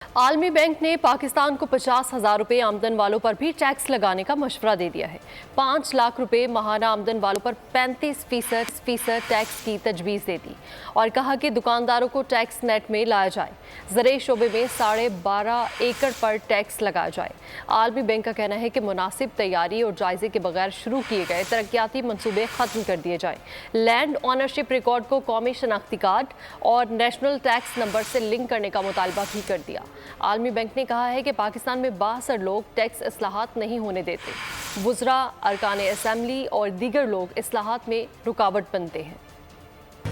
आलमी बैंक ने पाकिस्तान को 50,000 रुपये आमदन वालों पर भी टैक्स लगाने का मशवरा दे दिया है। 5 लाख रुपए माहाना आमदन वालों पर 35% टैक्स की तजवीज़ दे दी और कहा कि दुकानदारों को टैक्स नेट में लाया जाए। ज़राई शोबे में 12.5 एकड़ पर टैक्स लगाया जाए। आलमी बैंक का कहना है कि मुनासिब तैयारी और जायजे के बगैर शुरू किए गए तरक्याती मनसूबे ख़त्म कर दिए जाएँ। लैंड ऑनरशिप रिकॉर्ड को कौमी शनाख्ती कार्ड और नेशनल टैक्स नंबर से लिंक करने का मुतालबा भी कर दिया। आलमी बैंक ने कहा है कि पाकिस्तान में 62 लोग टैक्स इस्लाहात नहीं होने देते। वुज़रा, अरकान असेंबली और दीगर लोग इस्लाहात में रुकावट बनते हैं।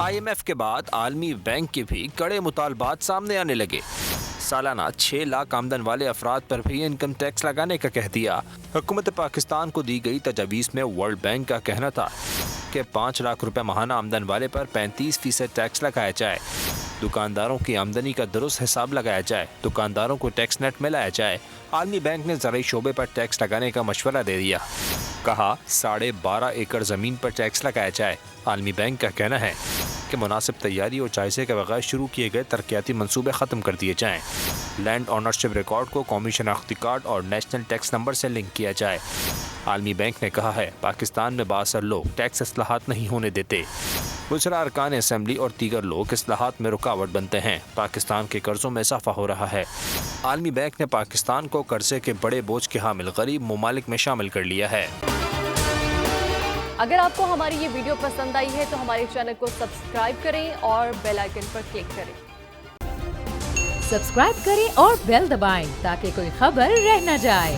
IMF के बाद आलमी बैंक के भी कड़े मुतालबात सामने आने लगे। सालाना 6 लाख आमदन वाले अफराद पर भी इनकम टैक्स लगाने का कह दिया। हुकूमत पाकिस्तान को दी गई तजवीज़ में वर्ल्ड बैंक का कहना था कि 5 लाख रुपए माहाना आमदन वाले पर 35% टैक्स लगाया जाए। दुकानदारों की आमदनी का दुरुस्त हिसाब लगाया जाए। दुकानदारों को टैक्स नेट में लाया जाए। आलमी बैंक ने ज़राई शोबे पर टैक्स लगाने का मशवरा दे दिया। कहा 12.5 एकड़ ज़मीन पर टैक्स लगाया जाए। आलमी बैंक का कहना है कि मुनासिब तैयारी और जायजे के बगैर शुरू किए गए तरक्याती मनसूबे ख़त्म कर दिए जाएँ। लैंड ऑनरशिप रिकॉर्ड को कौमी शनाख्ती कार्ड और नेशनल टैक्स नंबर से लिंक किया जाए। आलमी बैंक ने कहा है पाकिस्तान में 62 लोग टैक्स इस्लाहात नहीं होने देते। वुज़रा, अरकान असेंबली और दीगर लोग इस्लाहात में रुकावट बनते हैं। पाकिस्तान के कर्जों में इजाफा हो रहा है। आलमी बैंक ने पाकिस्तान को कर्जे के बड़े बोझ के हामिल गरीब ममालिक में शामिल कर लिया है। अगर आपको हमारी ये वीडियो पसंद आई है तो हमारे चैनल को सब्सक्राइब करें और बेल आइकन पर क्लिक करें। सब्सक्राइब करें और बेल दबाएं ताकि कोई खबर रह न जाए।